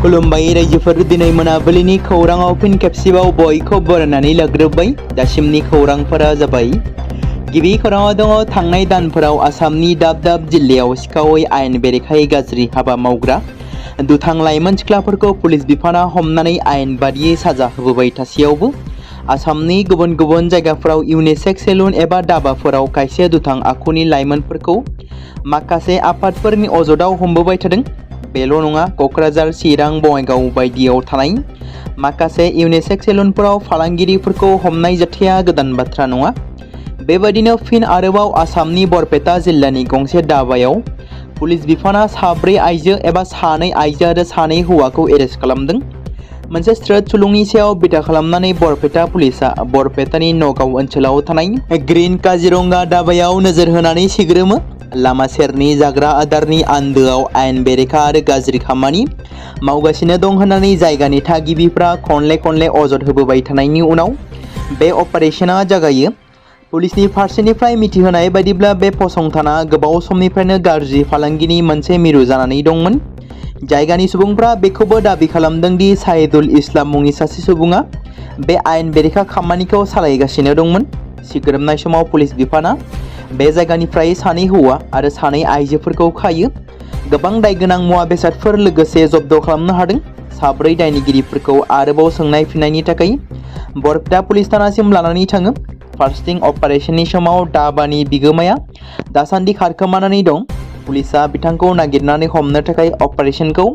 खुलुमबाय रायजोफोर दिनै मोनाबिलिनि खौराङाव फिन खेबसेबाव बयखौ बरायनानै लाग्रोबाय। दासिमनि खौरांफोरा जाबाय। गिबि खौराङाव दङ थांनाय दानफोराव आसामनि दाब दाब जिल्लायाव सिखावै आयेन बेरेखायै गाज्रि हाबा मावग्रा दुथां लाइमोन सिख्लाफोरखौ पुलिस बिफाना हमनानै आयेन बादियै साजा होबोबाय थासेयावबो आसामनि गुबुन गुबुन जायगाफोराव इउनिसेक्स सेलुन एबा दाबाफोराव खायसे दुथां आखुनि लाइमोनफोरखौ माखासे आफादफोरनि अजदाव हमबोबाय थादों। बेल' नङा, क'क्राझार, चिरां, बङाइगाव बायदियाव थानाय माखासे इउनिसेक्स सेलुनफोराव फालांगिरिफोरखौ हमनाय जाथाया गोदान बाथ्रा नङा। बेबायदिनो फिन आरोबाव आसामनि बरपेटा जिल्लानि गंसे दाबायाव पुलिस बिफाना साब्रै आइजो एबा सानै आइजो आरो सानै हौवाखौ एरेस्ट खालामदों। मोनसे स्रोत सुलुंनि सायाव बिथा खालामनानै बरपेटा पुलिसा बरपेटानि नगाव ओनसोलाव थानाय ग्रीन काजिरंगा दाबायाव नोजोर होनानै सिग्रोमो। लामा सेरनि जाग्रा आदारनि आन्दोआव आयेन बेरेखा आरो गाज्रि खामानि मावगासिनो दं होननानै जायगानि थागिबिफ्रा खनले खनले अजद होबोबाय थानायनि उनाव बे अपारेशना जागायो। पुलिसनि फारसेनिफ्राय मिथिहोनाय बायदिब्ला बे फसंथाना गोबाव समनिफ्रायनो गाज्रि फालांगिनि मोनसे मिरु जानानै दंमोन। जायगानि सुबुंफ्रा बेखौबो दाबि खालामदों दि साहिदुल इस्लाम मुंनि सासे सुबुङा बे आयेन बेरेखा खामानिखौ सालायगासिनो दंमोन। सिग्रोमनाय समाव पुलिस बिफाना बे जायगानिफ्राय सानै हौवा आरो सानै आइजोफोरखौ खायो। गोबां दायगोनां मुवा बेसादफोर लोगोसे जब्द खालामनो हादों। साब्रै दायनिगिरिफोरखौ आरोबाव सोंनाय फिननायनि थाखाय बरपेटा पुलिस थानासिम लानानै थाङो। फार्स्टिं अपारेशननि समाव दाबानि बिगोमाया दासान्दि खारखोमानानै दं। पुलिसा बिथांखौ नागिरनानै हमनो थाखाय अपारेशनखौ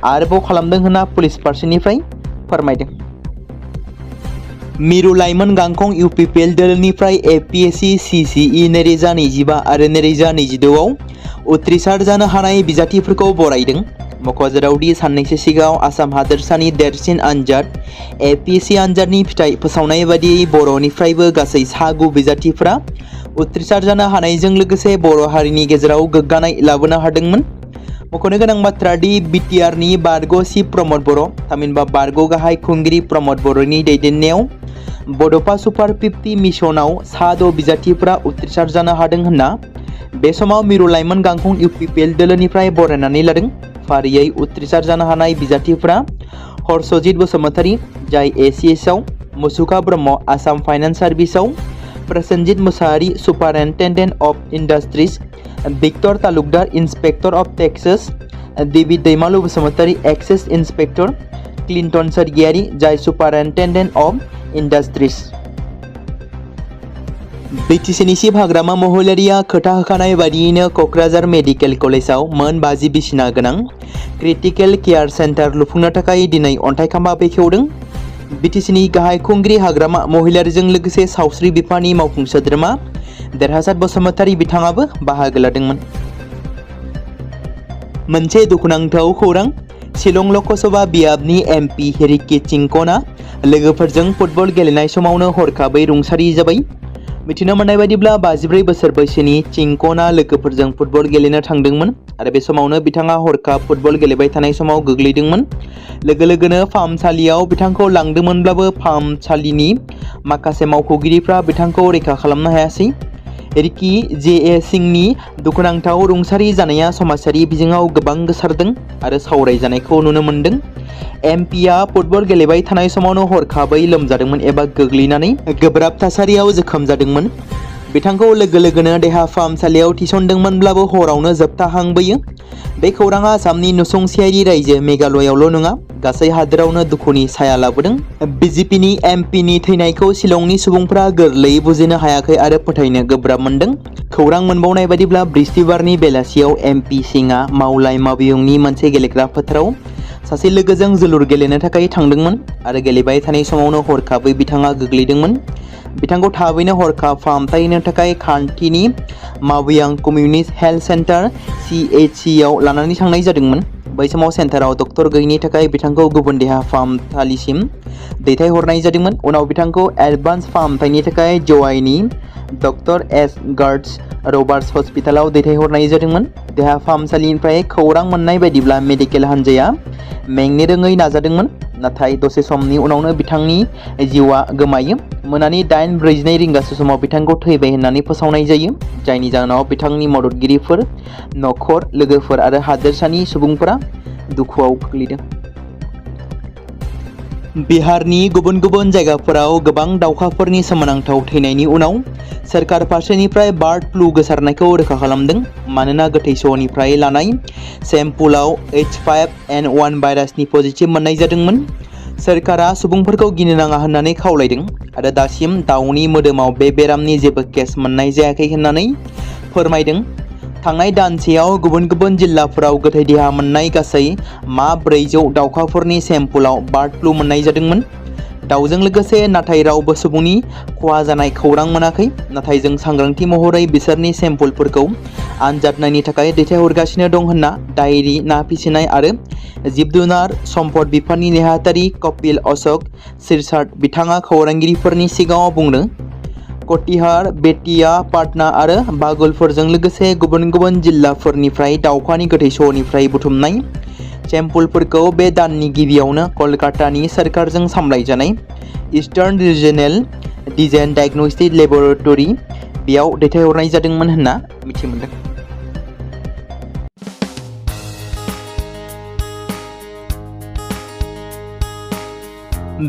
आरोबाव खालामदों होनना पुलिस फारसेनिफ्राय फोरमायदों। मिरु लाइमोन गांखं इउपिपिएल दोलोनिफ्राय एपिएससि सिसिइ 2025 आरो 2026 आव उथ्रिसार जानो हानाय बिजाथिफोरखौ बरायदों। मख'जाथावदि साननैसो सिगाङाव आसाम हादोरसानि देरसिन आनजाद एपिएससि आनजादनि फिथाइ फोसावनाय बादियै बर'निफ्रायबो गासै सा9 बिजाथिफोरा उथ्रिसार जानो हानायजों लोगोसे बर' हारिनि गेजेराव गोग्गानाय लाबोनो हादोंमोन। मख'नो गोनां बाथ्रा दि बिटिआरनि बारग' चिफ प्रमद बर' थामहिनबा बारग' गाहाय खुंगिरि प्रमद बर'नि दैदेननायाव बड'फा सुपार 50 मिशनाव सा6 बिजाथिफोरा उथ्रिसार जानो हादों होनना बे समाव मिरु लाइमोन गांखं इउपिपिएल दोलोनिफ्राय बरायनानै लादों। फारियै उथ्रिसार जानो हानाय बिजाथिफोरा हर्षजित बसुमतारी, जाय एसिएसआव, मुसुखा ब्रह्म, आसाम फाइनान्स सार्भिसआव, Prasenjit Mushahary, superintendent of industries, Victor Talukdar, inspector of taxes, Debi Daimalu Basumatary, excise inspector, Clinton Swargiary, जाय सुपारिनटेन्डेन्ट अफ इन्डास्ट्रिज। बिटिसिनि चिफ हाग्रामा महिलारिया खोथा होखानाय बादियैनो क'क्राझार मेडिकेल कलेजाव मोन 50 बिसिना गोनां क्रिटिकेल केयार सेन्टार लुफुंनो थाखाय दिनै अन्थाइ खाम्फा बेखेवदों। बिटिसिनि गाहाय खुंगिरि हाग्रामा महिलारिजों लोगोसे सावस्रि बिफाननि मावफुं सोद्रोमा देरहासात बसुमतारी बिथाङाबो बाहागो लादोंमोन। मोनसे दुखुनांथाव खौरां, शिलं लकसभा बियाबनि एमपि हेरिकी चिंकना लोगोफोरजों फुटबल गेलेनाय समावनो हरखाबै रुंसारि जाबाय। मिथिनो मोननाय बायदिब्ला 54 बोसोर बैसोनि चिंकना लोगोफोरजों फुटबल गेलेनो थांदोंमोन आरो बे समावनो बिथाङा हरखाब फुटबल गेलेबाय थानाय समाव गोग्लैदोंमोन। लोगो लोगोनो फाहामसालियाव बिथांखौ लांदोंमोनब्लाबो फाहामसालिनि माखासे मावख'गिरिफ्रा बिथांखौ रैखा खालामनो हायासै। हेरिकी जे.ए. सिंहनि दुखुनांथाव रुंसारि जानाया समाजारि बिजोङाव गोबां गोसारदों आरो सावरायजानायखौ नुनो मोन्दों। एमपिआ फुटबल गेलेबाय थानाय समावनो हरखाबै लोमजादोंमोन एबा गोग्लैनानै गोब्राब थासारियाव जोखोम जादोंमोन। बिथांखौ लोगो लोगोनो देहा फाहामसालियाव थिसनदोंमोनब्लाबो हरावनो जोबथा हां बोयो। बे खौराङा आसामनि नसुंसेयारि रायजो मेघालयावल' नङा, गासै हादोरावनो दुखुनि साया लाबोदों। बिजेपिनि एमपिनि थैनायखौ शिलंनि सुबुंफ्रा गोरलैयै बुजिनो हायाखै आरो फोथायनो गोब्राब मोन्दों। खौरां मोनबावनाय बायदिब्ला बृहस्पतिबारनि बेलासियाव एमपि सिंहआ मावलाय मावबियुंनि मोनसे गेलेग्रा फोथाराव सासे लोगोजों जोलुर गेलेनो थाखाय थांदोंमोन आरो गेलेबाय थानाय समावनो हरखाबै बिथाङा गोग्लैदोंमोन। बिथांखौ थाबैनो हरखाब फाहामथाय होनो थाखाय खान्थिनि मावबियां कमिउनिटि हेल्थ सेन्टार CHCआव लानानै थांनाय जादोंमोन। बै समाव सेन्टाराव डक्टर गैयिनि थाखाय बिथांखौ गुबुन देहा फाहामसालिसिम दैथायहरनाय जादोंमोन। उनाव बिथांखौ एडभान्स फाहामथायनि थाखाय जवाइनि डक्टर एस गार्ड्स रबार्ट्स हस्पिटालाव दैथायहरनाय जादोंमोन। देहा फाहामसालिनिफ्राय खौरां मोननाय बायदिब्ला मेडिकेल हान्जाया मेंनो रोङै नाजादोंमोन, नाथाय दसे समनि उनावनो बिथांनि जिउआ गोमायो। मोनानि 8:42 रिंगासो समाव बिथांखौ थैबाय होननानै फोसावनाय जायो, जायनि जाहोनाव बिथांनि मददगिरिफोर, नखर, लोगोफोर आरो हादोरसानि सुबुंफोरा दुखुआव गोग्लैदों। बिहारनि गुबुन गुबुन जायगाफोराव गोबां दावखाफोरनि सोमोनांथाव थैनायनि उनाव सोरखार फारसेनिफ्राय बार्ड फ्लु गोसारनायखौ रोखा खालामदों मानोना गोथै सहनिफ्राय लानाय सेम्पुलाव H5N1 भाइरासनि पजिटिभ मोननाय जादोंमोन। सोरखारा सुबुंफोरखौ गिनो नाङा होननानै खावलायदों आरो दासिम दाउनि मोदोमाव बे बेरामनि जेबो केस मोननाय जायाखै होननानै फोरमायदों। थांनाय दानसेयाव गुबुन गुबुन जिल्लाफोराव गोथै देहा मोननाय गासै 400 दावखाफोरनि सेम्पुलाव बार्ड फ्लु मोननाय जादोंमोन। दाउजों लोगोसे नाथाय रावबो सुबुंनि खहा जानाय खौरां मोनाखै, नाथाय जों सांग्रांथि महरै बिसोरनि सेम्पुलफोरखौ आनजाद नायनो थाखाय दैथायहरगासिनो दं होनना डायरी ना फिसिनाय आरो जिब-जुनार सम्पद बिफाननि नेहाथारि कपिल अशोक सिरसाट बिथाङा खौरांगिरिफोरनि सिगाङाव बुंदों। कटिहार, बेतिया, पाटना आरो बागलफोरजों लोगोसे गुबुन गुबुन जिल्लाफोरनिफ्राय दावखानि गोथै सहनिफ्राय बुथुमनाय सेम्पुलफोरखौ बे दाननि गिबियावनो कलकातानि सोरखारजों सामलायजानाय eastern regional design diagnostic laboratory बेयाव दैथायहरनाय जादोंमोन होनना मिथिमोनदों।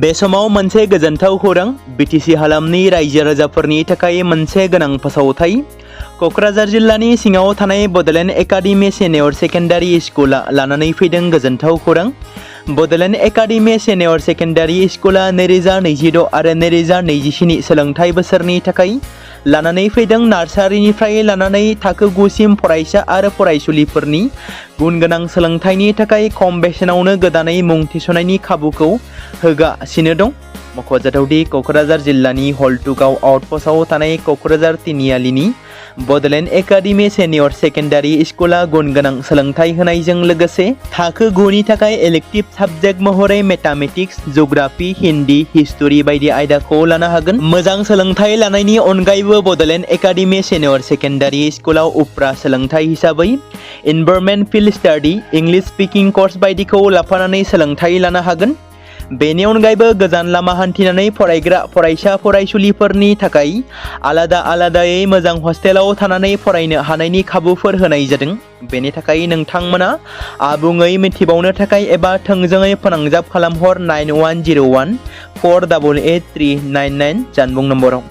बे समाव मोनसे गोजोनथाव खौरां बिटिसि हालामनि रायजो राजाफोरनि थाखाय मोनसे गोनां फोसावथाय। क'क्राझार जिल्लानि सिङाव थानाय बड'लेण्ड एकाडेमि सिनियर सेकेन्डारि स्कुला लानानै फैदों गोजोनथाव खौरां। बड'लेण्ड एकाडेमि सिनियर सेकेन्डारि स्कुला 2026 आरो 2027 सोलोंथाइ बोसोरनि थाखाय लानानै फैदों नार्सारिनिफ्राय लानानै थाखो 9 सिम फरायसा आरो फरायसुलिफोरनि गुनगोनां सोलोंथाइनि थाखाय खम बेसेनावनो गोदानै मुं थिसननायनि खाबुखौ होगासिनो दं। मख'जाथावदि क'क्राझार जिल्लानि हल्टुगाव आउटपस्टआव थानाय क'क्राझार तिनिआलिनि बड'लेण्ड एकाडेमि सिनियर सेकेन्डारि स्कुला गुनगोनां सोलोंथाइ होनायजों लोगोसे थाखो 9 नि थाखाय इलेक्टिभ साबजेक्ट महरै मेथामेटिक्स, जिअ'ग्राफि, हिन्दी, हिस्टरि बायदि आयदाखौ लानो हागोन। मोजां सोलोंथाइ लानायनि अनगायैबो बड'लेण्ड एकाडेमि सिनियर सेकेन्डारि स्कुलाव उफ्रा सोलोंथाइ हिसाबै environment field study, English speaking course बायदिखौ लाफानानै सोलोंथाइ लानो हागोन। बेनि अनगायैबो गोजान लामा हान्थिनानै फरायग्रा फरायसा फरायसुलिफोरनि थाखाय आलादा आलादायै मोजां हस्टेलाव थानानै फरायनो हानायनि खाबुफोर होनाय जादों। बेनि थाखाय नोंथांमोना आबुङै मिथिबावनो थाखाय एबा थोंजोङै फोनांजाब खालामहर 9101 488 399 जानबुं नम्बराव।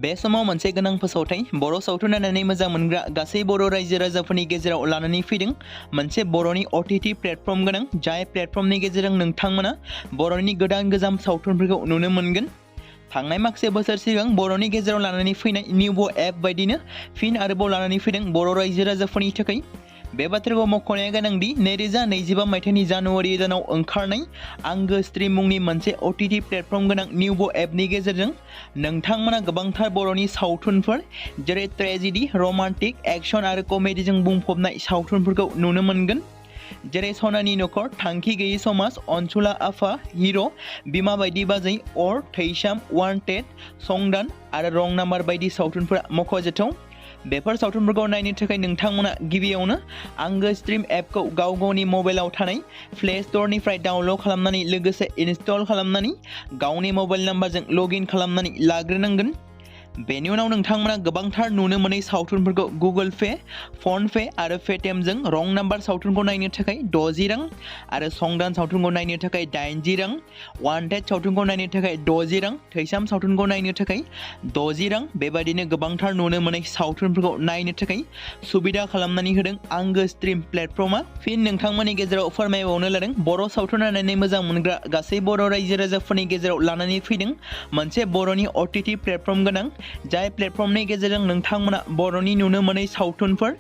बे समाव मोनसे गोनां फोसावथाय बर' सावथुन नायनानै मोजां मोनग्रा गासै बर' रायजो राजाफोरनि गेजेराव लानानै फैदों मोनसे बर'नि OTT प्लेटफर्म गोनां, जाय प्लेटफर्मनि गेजेरजों नोंथांमोना बर'नि गोदान गोजाम सावथुनफोरखौ नुनो मोनगोन। थांनाय माखासे बोसोर सिगां बर'नि गेजेराव लानानै फैनाय निउबो एप बायदिनो फिन आरोबाव लानानै फैदों बर' रायजो राजाफोरनि थाखाय। बे बाथ्राखौ मख'नाया गोनांदि 2025 मायथाइनि जानुवारि दानाव ओंखारनाय आंगो स्ट्रिम मुंनि मोनसे OTT प्लेटफर्म गोनां निउबो एपनि गेजेरजों नोंथांमोना गोबांथार बर'नि सावथुनफोर जेरै ट्रेजेडि, रमान्टिक, एक्सन आरो कमेडिजों बुंफबनाय सावथुनफोरखौ नुनो मोनगोन। जेरै सनानि नखर, थांखि गैयै समाज, अनसुला आफा, हिर', बिमा बायदि बाजै, अर, थैसाम, वान्टेड, संदान आरो रं नाम्बार बायदि सावथुनफोरा मख'जाथाव। बेफोर सावथुनफोरखौ नायनो थाखाय नोंथांमोना गिबियावनो आंगो स्ट्रिम एपखौ गाव गावनि मबाइलाव थानाय प्ले स्ट'रनिफ्राय डाउनल'ड खालामनानै लोगोसे इनस्टल खालामनानै गावनि मबाइल नाम्बारजों लगइन खालामनानै लाग्रोनांगोन। बेनि उनाव नोंथांमोना गोबांथार नुनो मोनै सावथुनफोरखौ गुगोल पे, फन पे आरो पेटिएमजों रं नाम्बार सावथुनखौ नायनो थाखाय 60 रां आरो संदान सावथुनखौ नायनो थाखाय 80 रां, वान्टेड सावथुनखौ नायनो थाखाय 60 रां, थैसाम सावथुनखौ नायनो थाखाय 60 रां बेबायदिनो गोबांथार नुनो मोनै सावथुनफोरखौ नायनो थाखाय सुबिदा खालामनानै होदों आंगो स्ट्रिम प्लेटफर्मा। फिन नोंथांमोननि गेजेराव फोरमायबावनो लादों बर' सावथुन नायनानै मोजां मोनग्रा गासै बर' रायजो राजाफोरनि गेजेराव लानानै फैदों मोनसे बर'नि OTT प्लेटफर्म गोनां, जाय प्लेटफर्मनि गेजेरजों नोंथांमोना बर'नि नुनो मोनै सावथुनफोर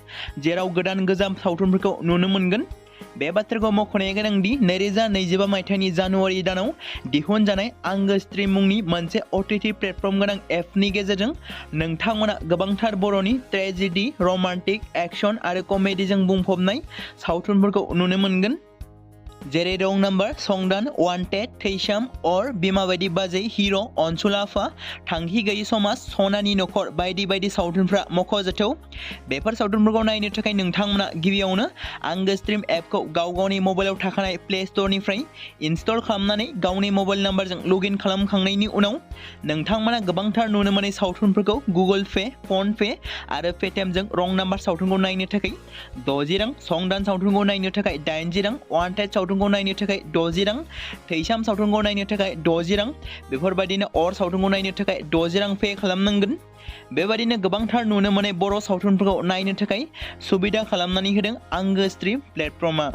जेराव गोदान गोजाम सावथुनफोरखौ नुनो मोनगोन। बे बाथ्राखौ मख'नाया गोनांदि 2025 मायथाइनि जानुवारि दानाव दिहुनजानाय आंगो स्ट्रिम मुंनि मोनसे OTT प्लेटफर्म गोनां एपनि गेजेरजों नोंथांमोना गोबांथार बर'नि ट्रेजेडि, रमान्टिक, एक्सन आरो कमेडिजों बुंफबनाय सावथुनफोरखौ नुनो मोनगोन। जेरै रं नाम्बार, संदान, वान्टेड, थैसाम, अर, बिमा बायदि बाजै, हिर', अनसुलाफा, थांखि गैयि समाज, सनानि नखर बायदि बायदि सावथुनफ्रा मख'जाथाव। बेफोर सावथुनफोरखौ नायनो थाखाय नोंथांमोना गिबियावनो आंगो स्ट्रिम एपखौ गाव गावनि मबाइलाव थाखानाय प्ले स्ट'रनिफ्राय इनस्टल खालामनानै गावनि मबाइल नाम्बारजों लगइन खालामखांनायनि उनाव नोंथांमोना गोबांथार नुनो मोनै सावथुनफोरखौ गुगोल पे, फन पे आरो पेटिएमजों रं नाम्बार सावथुनखौ नायनो थाखाय 60 रां, संदान सावथुनखौ नायनो थाखाय 80 रां, वान्टेड सावथुनखौ नायनो थाखाय 60 रां, थैसाम सावथुनखौ नायनो थाखाय 60 रां, बेफोरबायदिनो अर सावथुनखौ नायनो थाखाय 60 रां पे खालामनांगोन। बेबायदिनो गोबांथार नुनो मोनै बर' सावथुनफोरखौ नायनो थाखाय सुबिदा खालामनानै होदों आंगो स्ट्रिम प्लेटफर्मआ।